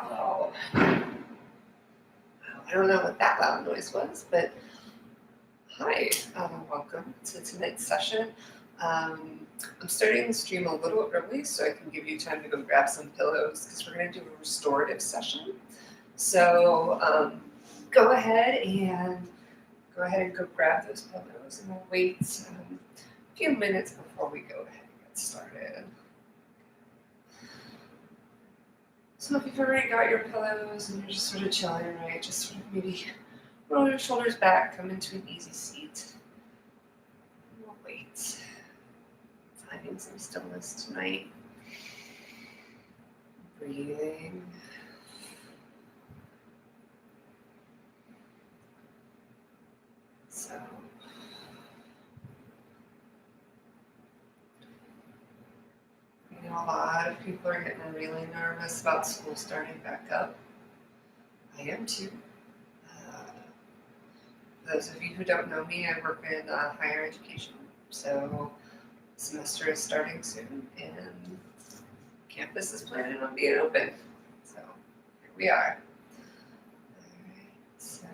Oh, I don't know what that loud noise was, but hi, welcome to tonight's session. I'm starting the stream a little early so I can give you time to go grab some pillows because we're going to do a restorative session. So go ahead and go grab those pillows, and we'll wait a few minutes before we go ahead and get started. So if you've already got your pillows and you're just sort of chilling, right, just sort of maybe roll your shoulders back, come into an easy seat. We'll wait. Finding some stillness tonight. Breathing. So you know, a lot of people are getting really nervous about school starting back up. I am too. Those of you who don't know me, I work in higher education. So the semester is starting soon, and campus is planning on being open. So here we are. All right, so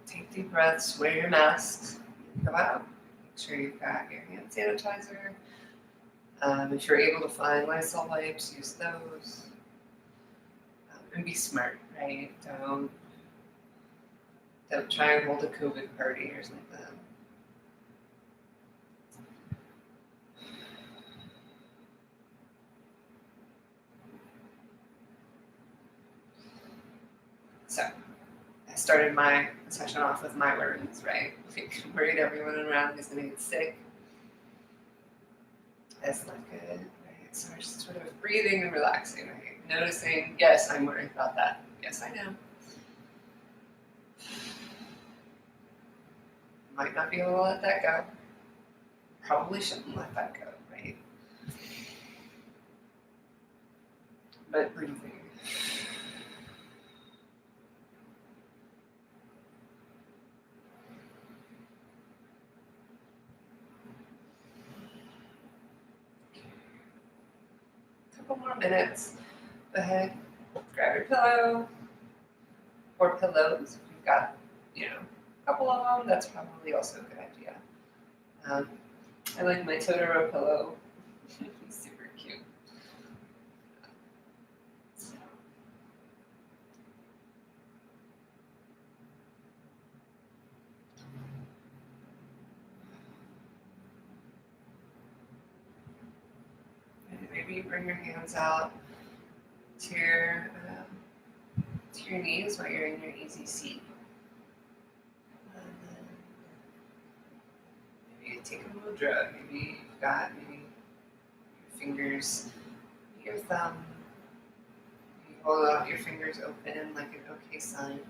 take deep breaths, wear your masks, go out. Make sure you've got your hand sanitizer. If you're able to find Lysol wipes, use those. And be smart, right? Don't try and hold a COVID party or something. So I started my session off with my worries, right? I'm worried everyone around me is going to get sick. That's not good, right? So we're just sort of breathing and relaxing, right? Noticing, yes, I'm worried about that. Yes, I know. Might not be able to let that go. Probably shouldn't let that go, right? But breathing. Couple more minutes. Go ahead, grab your pillow or pillows. If you've got, a couple of them, that's probably also a good idea. I like my Totoro pillow. He's super cute. So. And maybe bring your hands out to your knees while you're in your easy seat. And then maybe take a mudra. Maybe you've got your fingers, your thumb. You hold out your fingers open like an okay sign.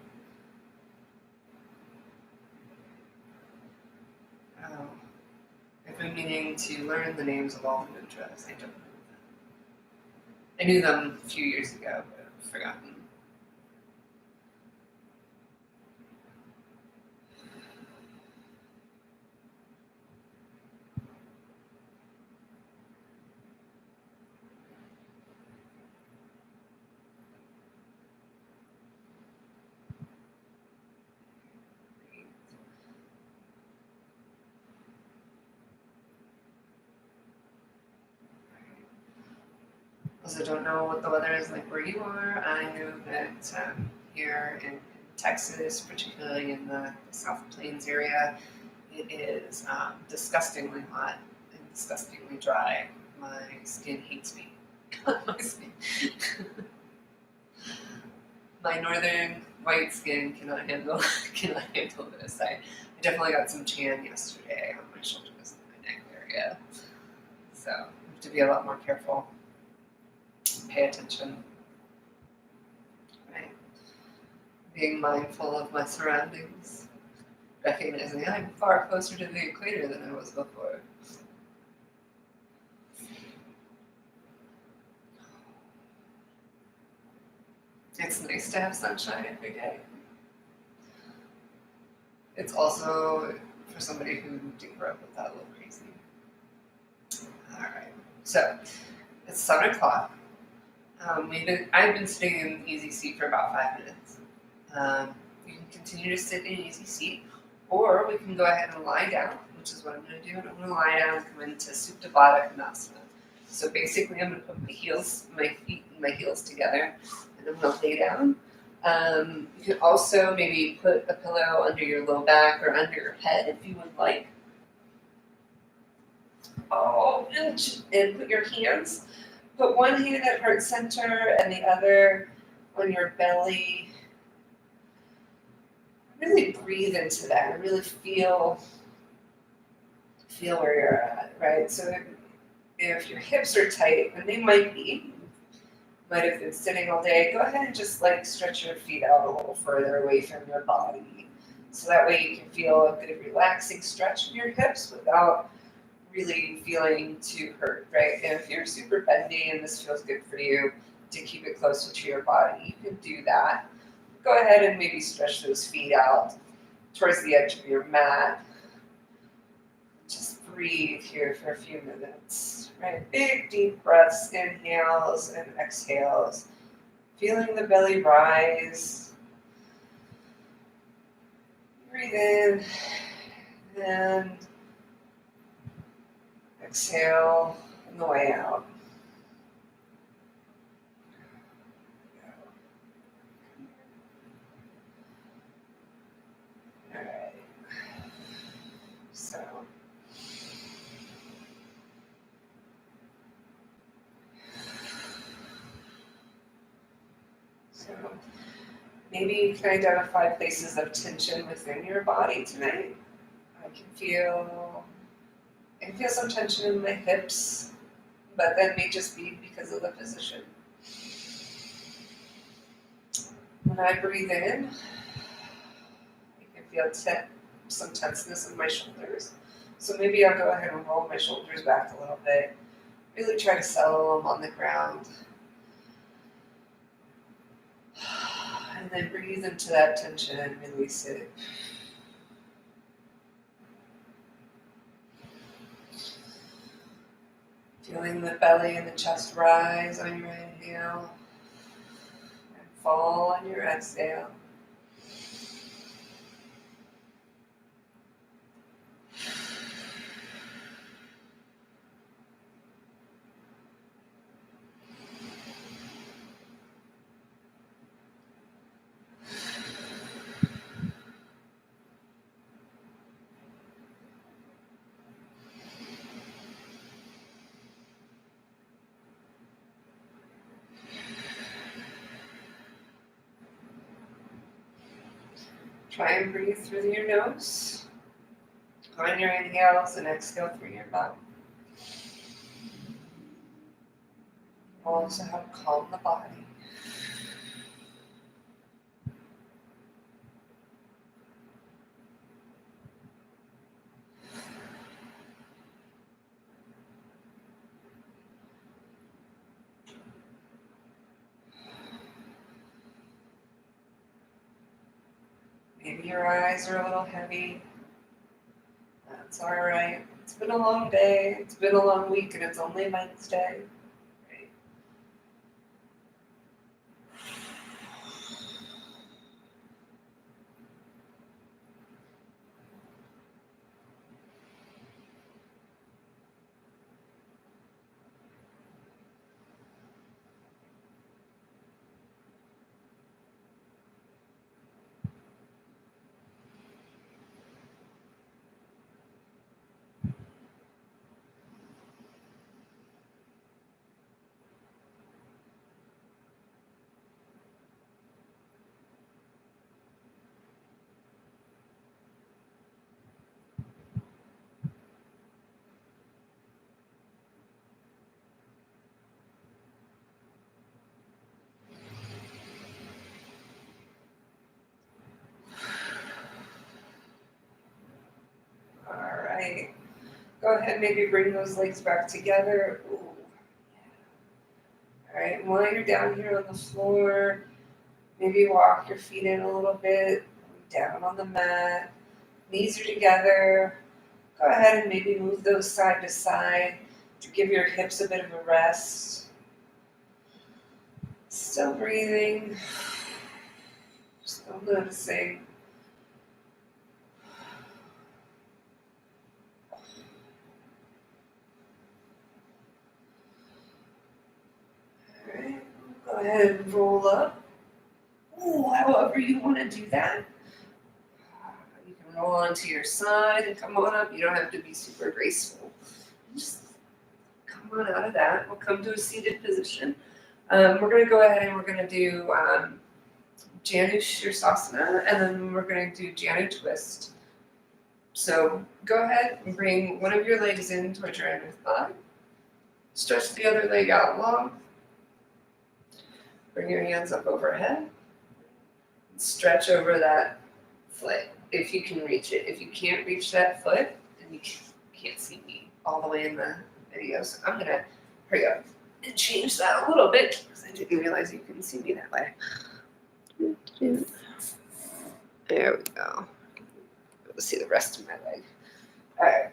I've been meaning to learn the names of all the mudras. I don't know them. I knew them a few years ago, but I've forgotten. Also, don't know what the weather is like where you are. I know that here in Texas, particularly in the South Plains area, it is disgustingly hot and disgustingly dry. My skin hates me. My northern white skin cannot handle this. I definitely got some tan yesterday on my shoulders and my neck area, so I have to be a lot more careful. Pay attention, right? Being mindful of my surroundings, recognizing I'm far closer to the equator than I was before. It's nice to have sunshine every day. It's also, for somebody who didn't grow up with that, a little crazy. All right. So it's 7 o'clock. I've been sitting in easy seat for about 5 minutes. You can continue to sit in easy seat, or we can go ahead and lie down, which is what I'm going to do. And I'm going to lie down and come into Supta Baddha Konasana. So basically, I'm going to put my feet and my heels together, and I'm going to lay down. You can also maybe put a pillow under your low back or under your head if you would like. And put your hands. Put one hand at heart center and the other on your belly. Really breathe into that and really feel where you're at, right? So if your hips are tight, and they might have been sitting all day, go ahead and just like stretch your feet out a little further away from your body. So that way you can feel a good relaxing stretch in your hips without really feeling too hurt, right? And if you're super bendy and this feels good for you to keep it closer to your body, you can do that. Go ahead and maybe stretch those feet out towards the edge of your mat. Just breathe here for a few minutes, right? Big, deep breaths, inhales and exhales. Feeling the belly rise. Breathe in and exhale on the way out. All right. So maybe you can identify places of tension within your body tonight. I can feel some tension in my hips, but that may just be because of the position. When I breathe in, I can feel some tenseness in my shoulders. So maybe I'll go ahead and roll my shoulders back a little bit. Really try to settle them on the ground. And then breathe into that tension and release it. Feeling the belly and the chest rise on your inhale and fall on your exhale. Try and breathe through your nose on your inhales and exhale through your mouth. Also help calm the body. Maybe your eyes are a little heavy. That's all right. It's been a long day. It's been a long week, and it's only Wednesday. Right? All right. Go ahead, maybe bring those legs back together. Ooh. All right, and while you're down here on the floor, maybe walk your feet in a little bit, down on the mat. Knees are together. Go ahead and maybe move those side to side. Give your hips a bit of a rest. Still breathing. Still noticing. Alright, go ahead and roll up. Ooh, however you want to do that. You can roll onto your side and come on up. You don't have to be super graceful. Just come on out of that. We'll come to a seated position. We're going to go ahead and we're going to do Janu Shirsasana, and then we're going to do Janu Twist. So go ahead and bring one of your legs in towards your inner thigh. Stretch the other leg out long. Bring your hands up overhead. Stretch over that foot if you can reach it. If you can't reach that foot, then you can't see me all the way in the video. So I'm going to hurry up and change that a little bit because I didn't realize you couldn't see me that way. There we go. Let's see the rest of my leg. All right.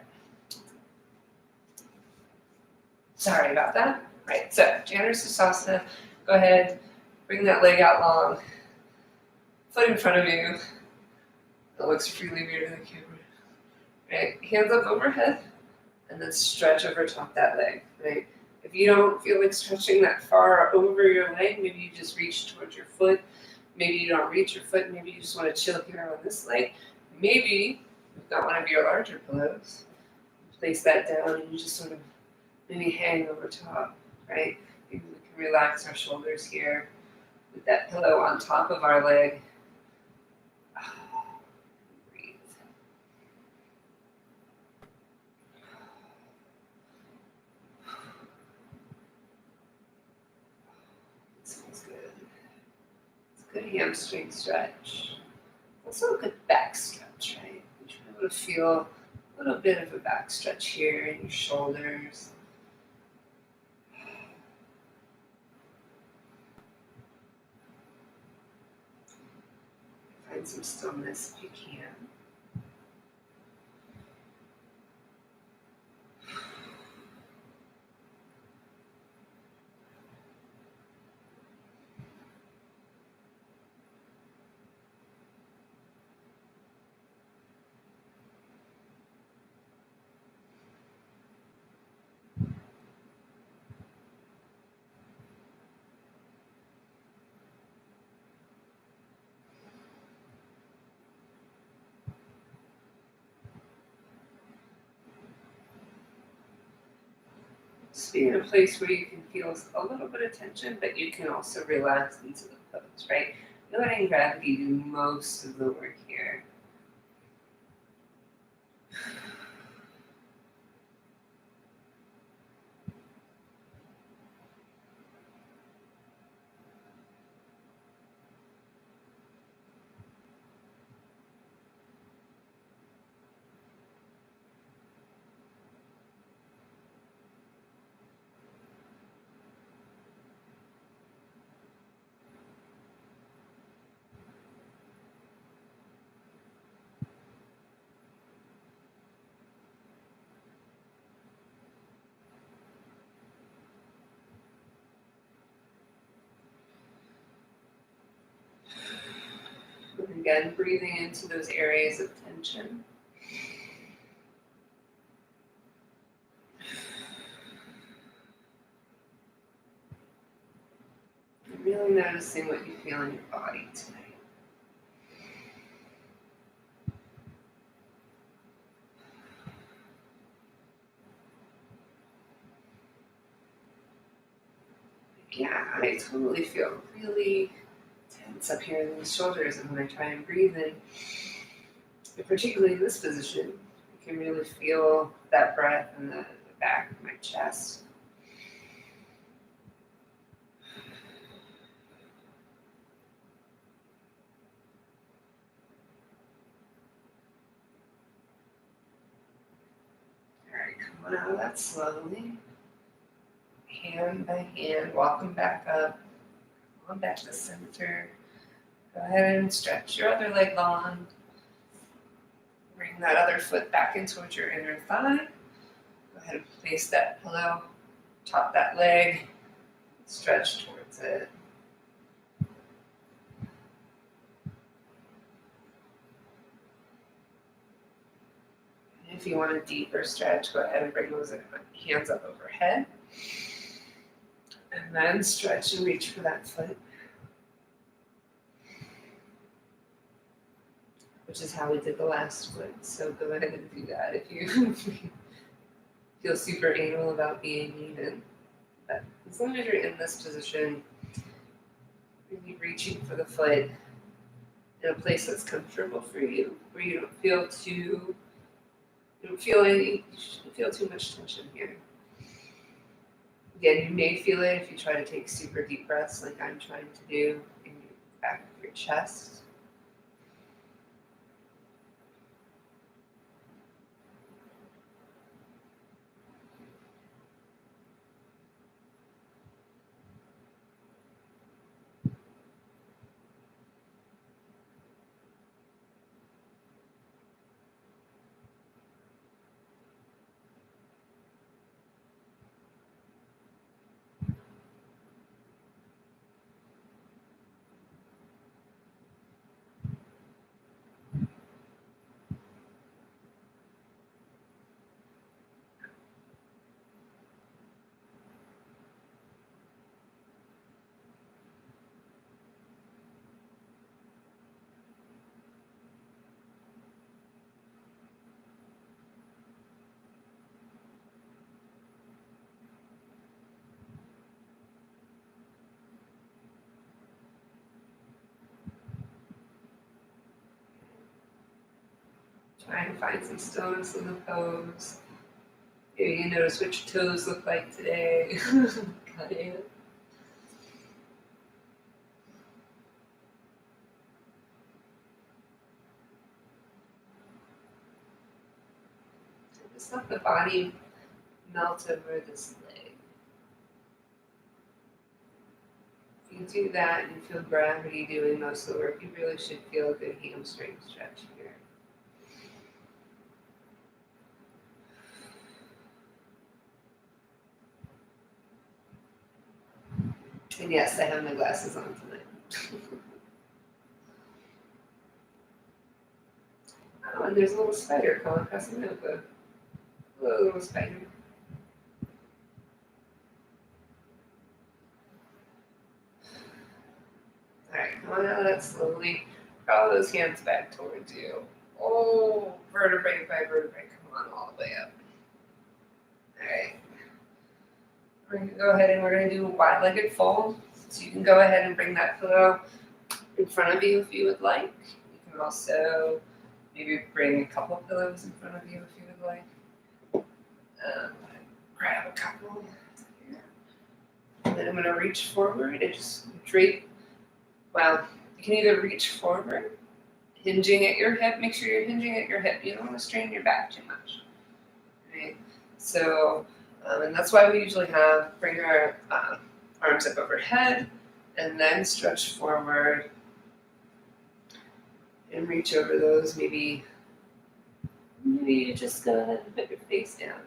Sorry about that. All right, so Janu Shirsasana. Go ahead, bring that leg out long. Foot in front of you. That looks really weird in the camera. Right, hands up overhead, and then stretch over top that leg. Right. If you don't feel like stretching that far over your leg, maybe you just reach towards your foot. Maybe you don't reach your foot. Maybe you just want to chill here on this leg. Maybe you've got one of your larger pillows. Place that down, and you just sort of maybe hang over top. Right. Maybe we can relax our shoulders here with that pillow on top of our leg. Breathe. Sounds good. It's a good hamstring stretch. Also a good back stretch, right? You should be able to feel a little bit of a back stretch here in your shoulders. Find some stillness if you can. Just be in a place where you can feel a little bit of tension, but you can also relax into the pose, right? You're letting gravity do most of the work here. And again, breathing into those areas of tension. And really noticing what you feel in your body tonight. Yeah, I totally feel really tense up here in the shoulders, and when I try and breathe in, and particularly in this position, I can really feel that breath in the back of my chest. All right, come on out of that slowly. Hand by hand, walk them back up. Come on back to center. Go ahead and stretch your other leg long. Bring that other foot back in towards your inner thigh. Go ahead and place that pillow, top that leg, stretch towards it. And if you want a deeper stretch, go ahead and bring those hands up overhead. And then stretch and reach for that foot, which is how we did the last foot. So go ahead and do that if you feel super anal about being even. But as long as you're in this position, really reaching for the foot in a place that's comfortable for you, where you don't feel too too much tension here. Again, you may feel it if you try to take super deep breaths like I'm trying to do in the back of your chest. Try and find some stillness in the pose. Maybe you notice what your toes look like today. Got it. Just let the body melt over this leg. If you do that and you feel gravity doing most of the work, you really should feel a good hamstring stretch here. And yes, I have my glasses on tonight. Oh, and there's a little spider crawling across the notebook. Hello, little spider. Alright, come on out of that slowly. Draw those hands back towards you. Oh, vertebrae by vertebrae. Come on, all the way up. Alright. We're going to go ahead and we're going to do a wide-legged fold. So you can go ahead and bring that pillow in front of you if you would like. You can also maybe bring a couple of pillows in front of you if you would like. Grab a couple here. And then I'm going to reach forward and just drape. Well, you can either reach forward, hinging at your hip. Make sure you're hinging at your hip. You don't want to strain your back too much. Right? So, and that's why we usually bring our arms up overhead and then stretch forward and reach over those. Maybe you just go ahead and put your face down.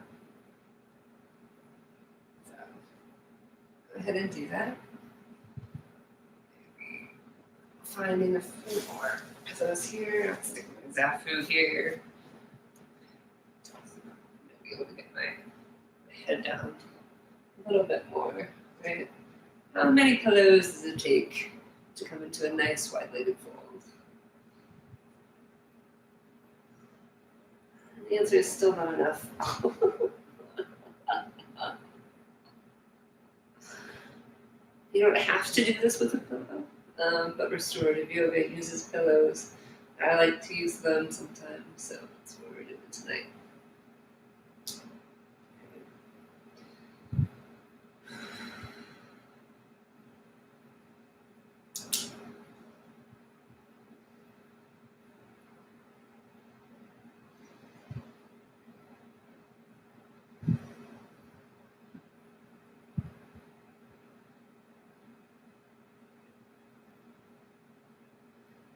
So, go ahead and do that. Finding a few more pillows here. I'll stick my Zafu here. Maybe able to get my head down a little bit more. Right? How many pillows does it take to come into a nice wide-legged fold? The answer is still not enough. You don't have to do this with a pillow, but restorative yoga uses pillows. I like to use them sometimes, so that's what we're doing tonight.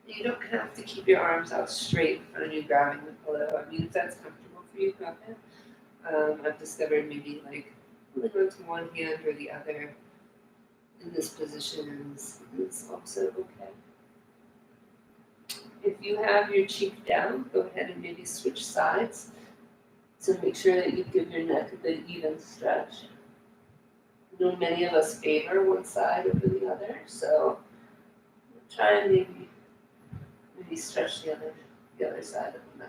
You don't have to keep your arms out straight in front of you grabbing the pillow. I mean, if that's comfortable for you, go ahead. I've discovered maybe like holding on to one hand or the other in this position is also okay. If you have your cheek down, go ahead and maybe switch sides to make sure that you give your neck a good even stretch. I know many of us favor one side over the other, so try and maybe stretch the other side of the neck.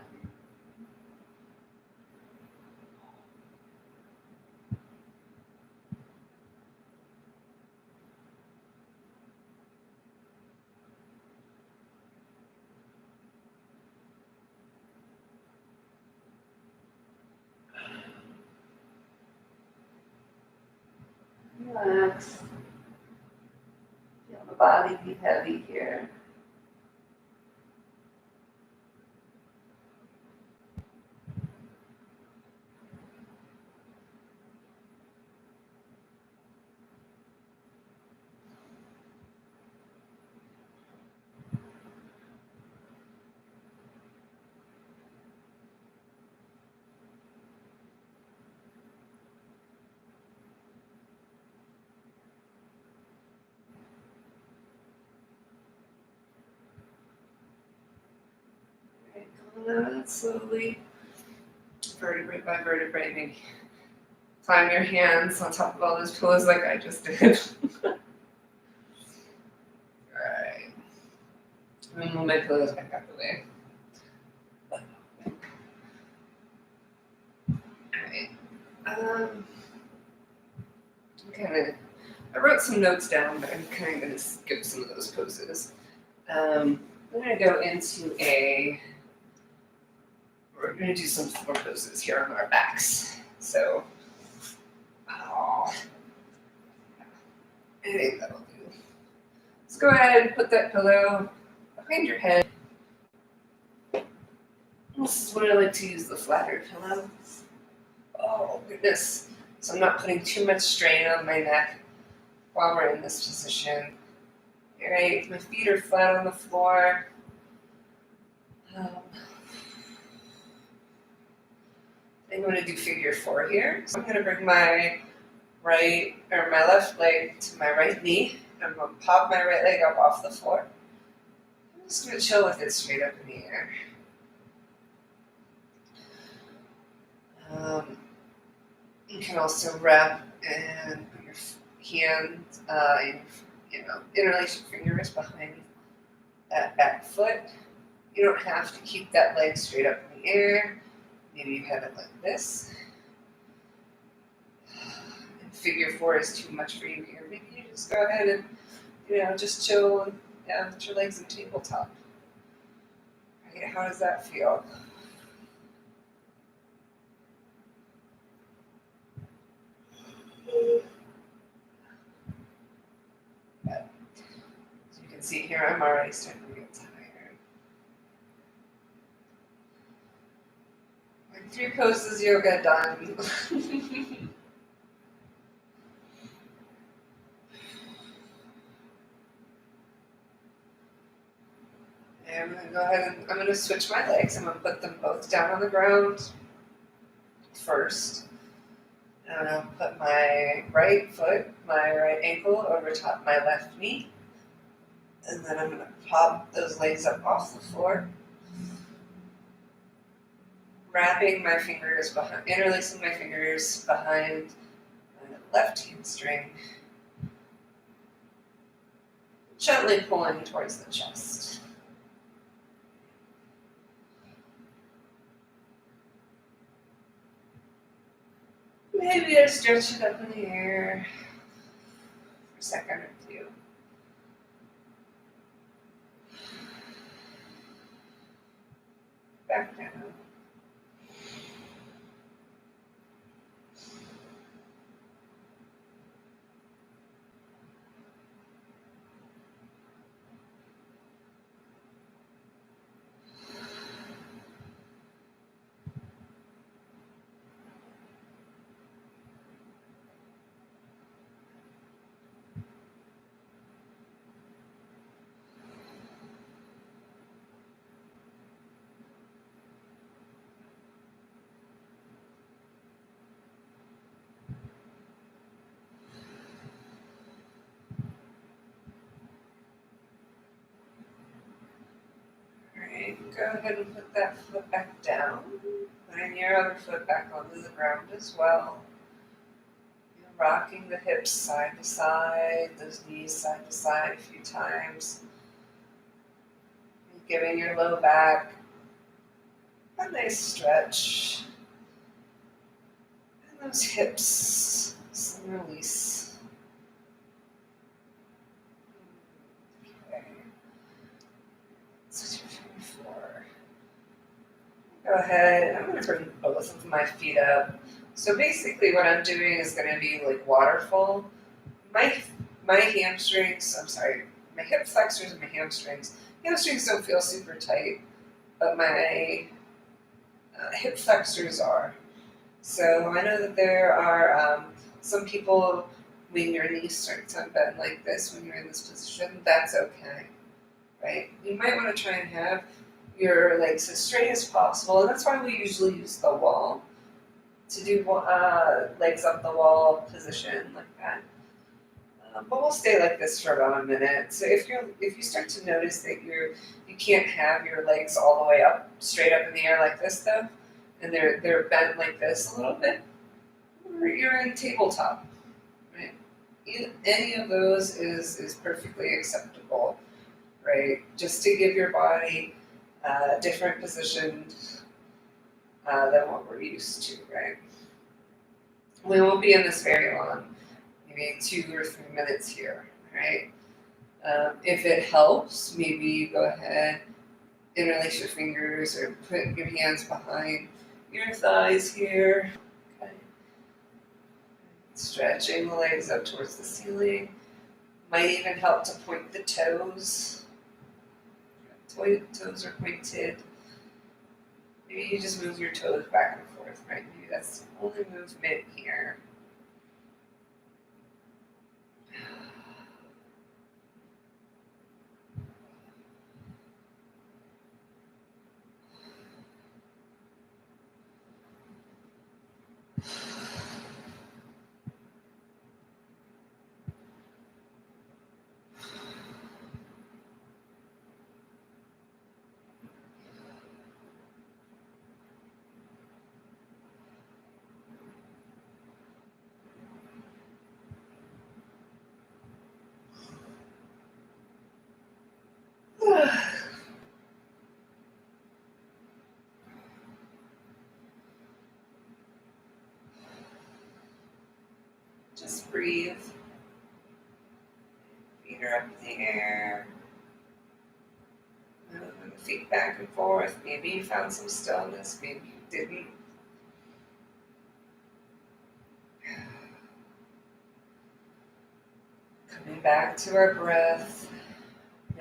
Relax. Feel the body be heavy here. Slowly, vertebrae by vertebrae, maybe climb your hands on top of all those pillows like I just did. Alright. I'm gonna move my pillows back out the way. Alright. I wrote some notes down, but I'm kind of going to skip some of those poses. I'm going to go into we're going to do some floor poses here on our backs. So, I think that'll do. Let's go ahead and put that pillow behind your head. This is when I like to use the flatter pillow. Oh, goodness. So I'm not putting too much strain on my neck while we're in this position. All right, my feet are flat on the floor. I'm going to do figure 4 here. So I'm going to bring my left leg to my right knee. I'm going to pop my right leg up off the floor. I'm just going to chill with it straight up in the air. You can also wrap and put your hands, interlace your fingers behind that back foot. You don't have to keep that leg straight up in the air. Maybe you have it like this. And figure 4 is too much for you here. Maybe you just go ahead and, just chill and put your legs in tabletop. Right, how does that feel? So you can see here, I'm already starting to get tired. Like 3 poses yoga done. And I'm going to go ahead and I'm going to switch my legs. I'm going to put them both down on the ground first. And I'm going to put my right foot, my right ankle over top my left knee. And then I'm going to pop those legs up off the floor. Wrapping my fingers behind, interlacing my fingers behind my left hamstring. Gently pulling towards the chest. Maybe I stretch it up in the air for a second or two. Back down. go ahead and put that foot back down. Putting your other foot back onto the ground as well. You're rocking the hips side to side, those knees side to side a few times. You're giving your low back a nice stretch. And those hips, some release. Okay. That's what you're feeling for. Go ahead, I'm going to bring both of my feet up. So basically what I'm doing is going to be like waterfall. My hamstrings, I'm sorry, my hip flexors and my hamstrings don't feel super tight, but my hip flexors are. So I know that there are some people, when your knees start to bend like this, when you're in this position, that's okay, right? You might want to try and have your legs as straight as possible, and that's why we usually use the wall to do legs up the wall position like that. But we'll stay like this for about a minute. So if you start to notice that you can't have your legs all the way up, straight up in the air like this though, and they're bent like this a little bit, or you're in tabletop, right? Any of those is perfectly acceptable, right? Just to give your body a different position than what we're used to, right? We won't be in this very long, maybe 2 or 3 minutes here, right? If it helps, maybe you go ahead, interlace your fingers or put your hands behind your thighs here. Okay. Stretching the legs up towards the ceiling. Might even help to point the toes. Toes are pointed. Maybe you just move your toes back and forth, right? Maybe that's the only movement here. Just breathe. Feet are up in the air. Moving the feet back and forth. Maybe you found some stillness, maybe you didn't. Coming back to our breath,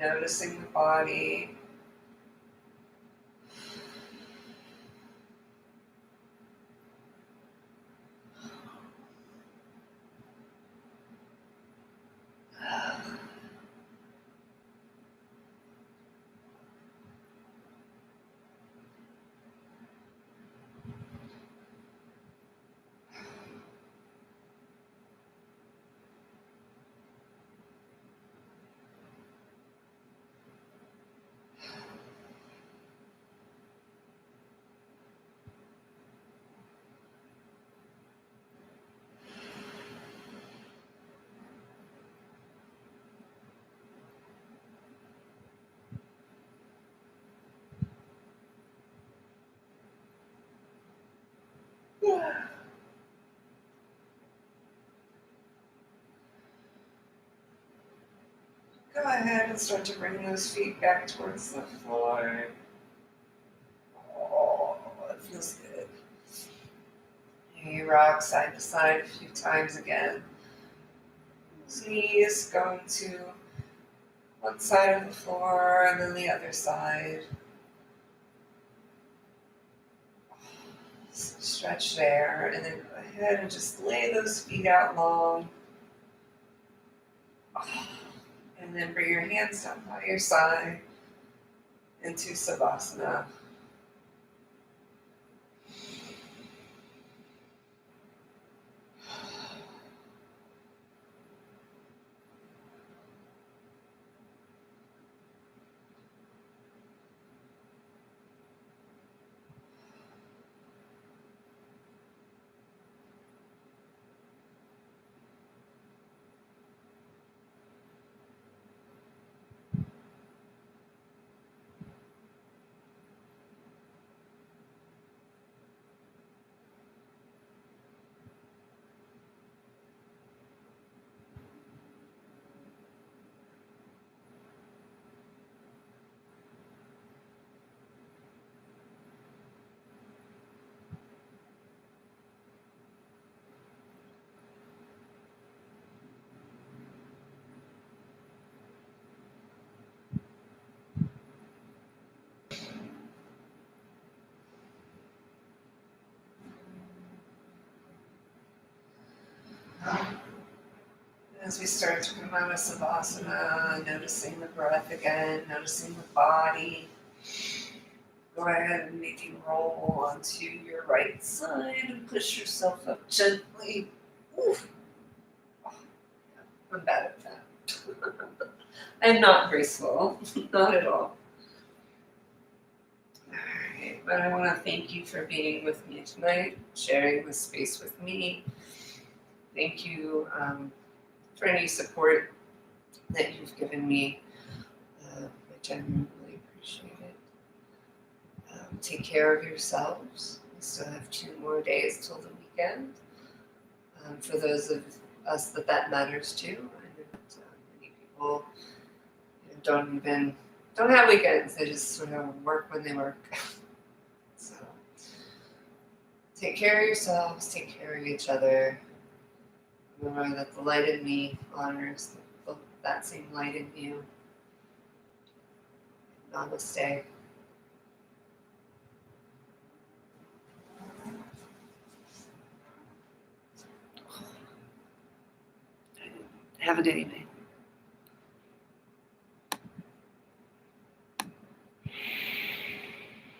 noticing the body. Go ahead and start to bring those feet back towards the floor. Oh, that feels good. You rock side to side a few times again. Knees going to one side of the floor and then the other side. Stretch there, and then go ahead and just lay those feet out long. And then bring your hands down by your side into Savasana. As we start to come out of Savasana, noticing the breath again, noticing the body. Go ahead and maybe roll onto your right side and push yourself up gently. Oof. Oh, yeah, I'm bad at that. I'm not graceful, not at all. Alright, but I want to thank you for being with me tonight, sharing this space with me. Thank you for any support that you've given me. I genuinely appreciate it. Take care of yourselves. We still have 2 more days till the weekend. For those of us that matters to. I know that many people don't have weekends. They just sort of work when they work. So take care of yourselves. Take care of each other. Remember that the light in me honors that same light in you. Namaste. Have a good evening.